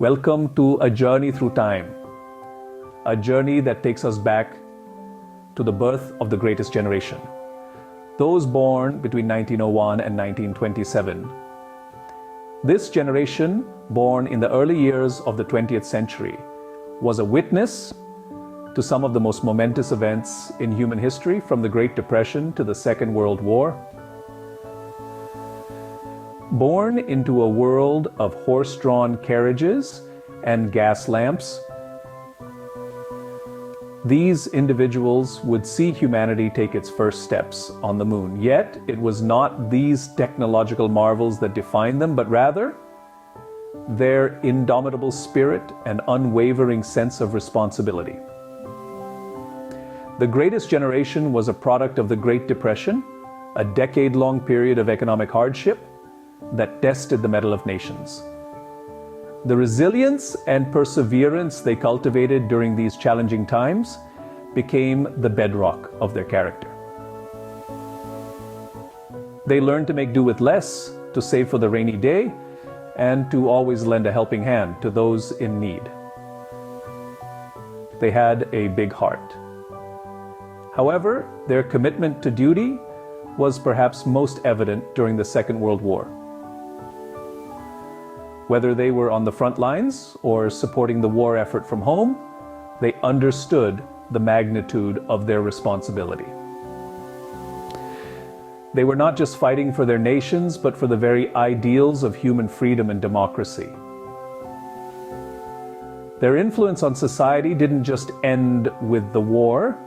Welcome to a journey through time, a journey that takes us back to the birth of the greatest generation, those born between 1901 and 1927. This generation, born in the early years of the 20th century, was a witness to some of the most momentous events in human history, from the Great Depression to the Second World War. Born into a world of horse-drawn carriages and gas lamps, these individuals would see humanity take its first steps on the moon. Yet, it was not these technological marvels that defined them, but rather their indomitable spirit and unwavering sense of responsibility. The greatest generation was a product of the Great Depression, a decade-long period of economic hardship that tested the mettle of nations. The resilience and perseverance they cultivated during these challenging times became the bedrock of their character. They learned to make do with less, to save for the rainy day, and to always lend a helping hand to those in need. They had a big heart. However, their commitment to duty was perhaps most evident during the Second World War. Whether they were on the front lines or supporting the war effort from home, they understood the magnitude of their responsibility. They were not just fighting for their nations, but for the very ideals of human freedom and democracy. Their influence on society didn't just end with the war.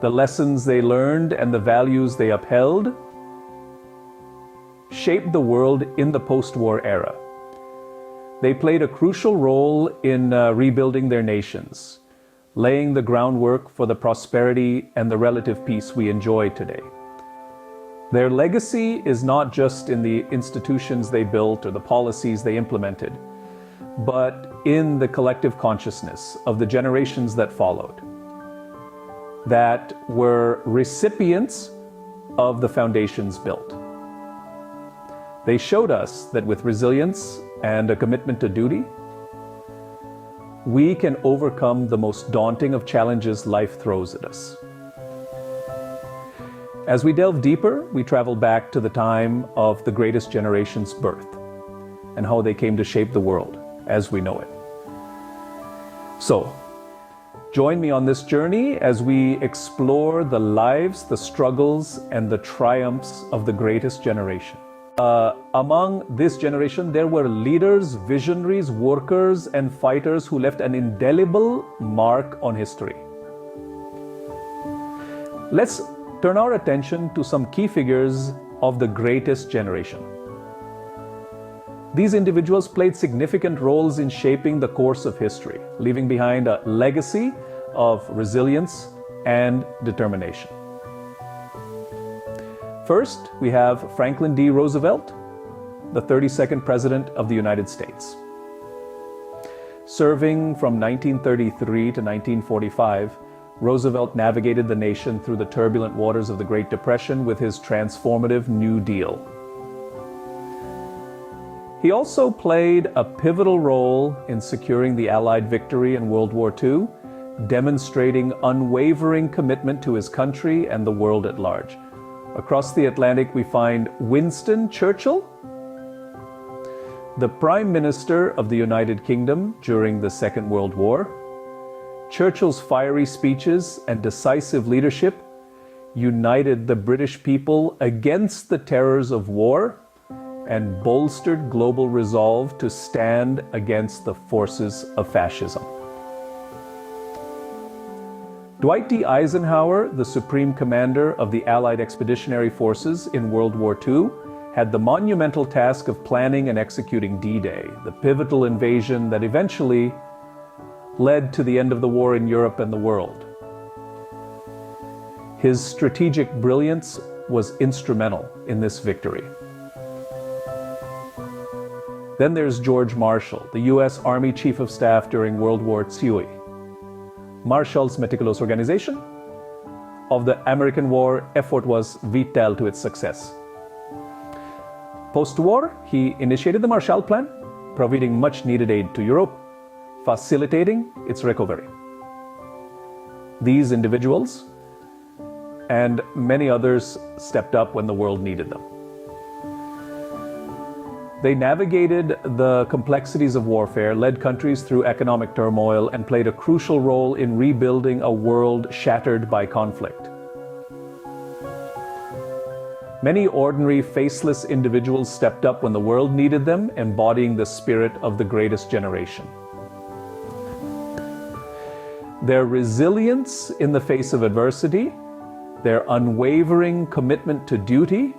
The lessons they learned and the values they upheld shaped the world in the post-war era. They played a crucial role in rebuilding their nations, laying the groundwork for the prosperity and the relative peace we enjoy today. Their legacy is not just in the institutions they built or the policies they implemented, but in the collective consciousness of the generations that followed, that were recipients of the foundations built. They showed us that with resilience and a commitment to duty, we can overcome the most daunting of challenges life throws at us. As we delve deeper, we travel back to the time of the greatest generation's birth and how they came to shape the world as we know it. So, join me on this journey as we explore the lives, the struggles, and the triumphs of the greatest generation. Among this generation, there were leaders, visionaries, workers, and fighters who left an indelible mark on history. Let's turn our attention to some key figures of the greatest generation. These individuals played significant roles in shaping the course of history, leaving behind a legacy of resilience and determination. First, we have Franklin D. Roosevelt, the 32nd President of the United States. Serving from 1933 to 1945, Roosevelt navigated the nation through the turbulent waters of the Great Depression with his transformative New Deal. He also played a pivotal role in securing the Allied victory in World War II, demonstrating unwavering commitment to his country and the world at large. Across the Atlantic, we find Winston Churchill, the Prime Minister of the United Kingdom during the Second World War. Churchill's fiery speeches and decisive leadership united the British people against the terrors of war and bolstered global resolve to stand against the forces of fascism. Dwight D. Eisenhower, the Supreme Commander of the Allied Expeditionary Forces in World War II, had the monumental task of planning and executing D-Day, the pivotal invasion that eventually led to the end of the war in Europe and the world. His strategic brilliance was instrumental in this victory. Then there's George Marshall, the U.S. Army Chief of Staff during World War II. Marshall's meticulous organization of the American war effort was vital to its success. Post-war, he initiated the Marshall Plan, providing much needed aid to Europe, facilitating its recovery. These individuals and many others stepped up when the world needed them. They navigated the complexities of warfare, led countries through economic turmoil, and played a crucial role in rebuilding a world shattered by conflict. Many ordinary, faceless individuals stepped up when the world needed them, embodying the spirit of the greatest generation. Their resilience in the face of adversity, their unwavering commitment to duty,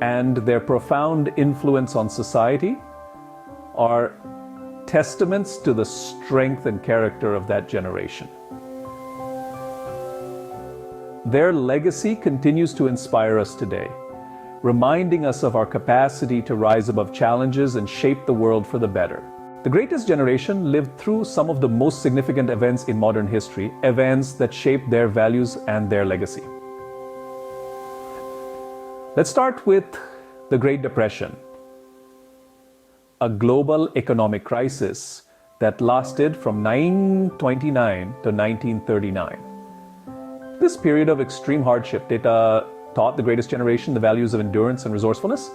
and their profound influence on society are testaments to the strength and character of that generation. Their legacy continues to inspire us today, reminding us of our capacity to rise above challenges and shape the world for the better. The greatest generation lived through some of the most significant events in modern history, events that shaped their values and their legacy. Let's start with the Great Depression, a global economic crisis that lasted from 1929 to 1939. This period of extreme hardship taught the greatest generation the values of endurance and resourcefulness.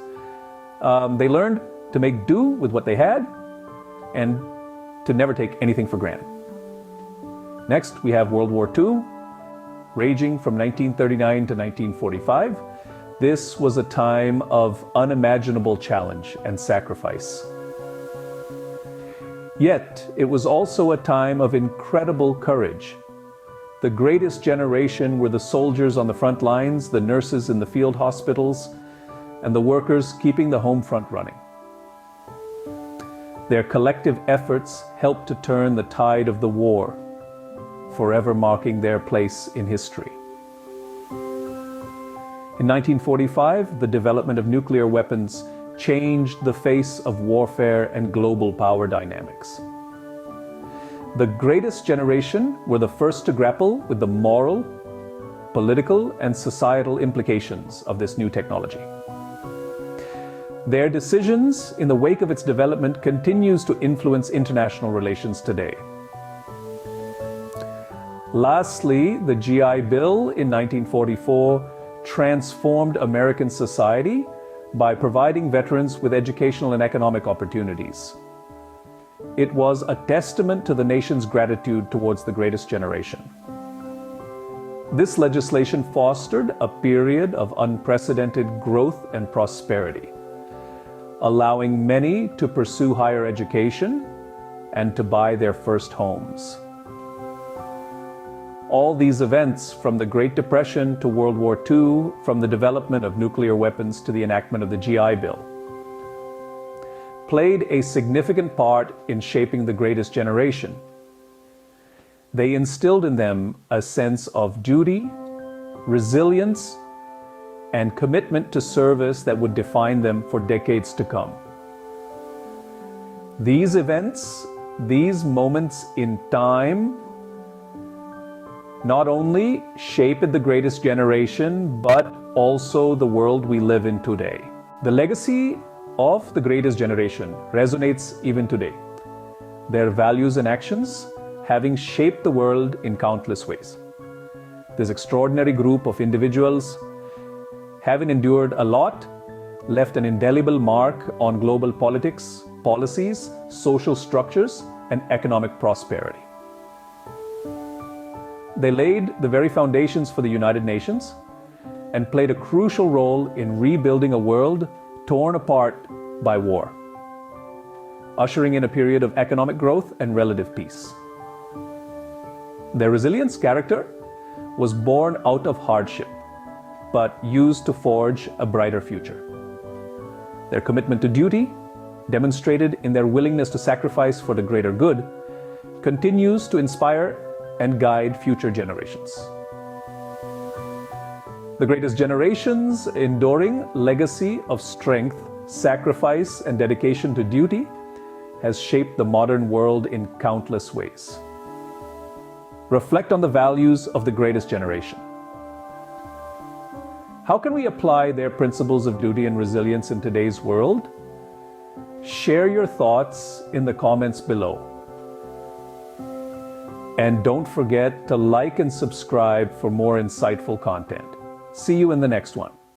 They learned to make do with what they had and to never take anything for granted. Next, we have World War II, raging from 1939 to 1945. This was a time of unimaginable challenge and sacrifice. Yet, it was also a time of incredible courage. The greatest generation were the soldiers on the front lines, the nurses in the field hospitals, and the workers keeping the home front running. Their collective efforts helped to turn the tide of the war, forever marking their place in history. In 1945, the development of nuclear weapons changed the face of warfare and global power dynamics. The greatest generation were the first to grapple with the moral, political, and societal implications of this new technology. Their decisions in the wake of its development continues to influence international relations today. Lastly, the GI Bill in 1944 transformed American society by providing veterans with educational and economic opportunities. It was a testament to the nation's gratitude towards the greatest generation. This legislation fostered a period of unprecedented growth and prosperity, allowing many to pursue higher education and to buy their first homes. All these events, from the Great Depression to World War II, from the development of nuclear weapons to the enactment of the GI Bill, played a significant part in shaping the greatest generation. They instilled in them a sense of duty, resilience, and commitment to service that would define them for decades to come. These events, these moments in time, not only shaped the greatest generation, but also the world we live in today. The legacy of the greatest generation resonates even today, their values and actions having shaped the world in countless ways. This extraordinary group of individuals, having endured a lot, left an indelible mark on global politics, policies, social structures, and economic prosperity. They laid the very foundations for the United Nations and played a crucial role in rebuilding a world torn apart by war, ushering in a period of economic growth and relative peace. Their resilient character was born out of hardship, but used to forge a brighter future. Their commitment to duty, demonstrated in their willingness to sacrifice for the greater good, continues to inspire and guide future generations. The greatest generation's enduring legacy of strength, sacrifice, and dedication to duty has shaped the modern world in countless ways. Reflect on the values of the greatest generation. How can we apply their principles of duty and resilience in today's world? Share your thoughts in the comments below. And don't forget to like and subscribe for more insightful content. See you in the next one.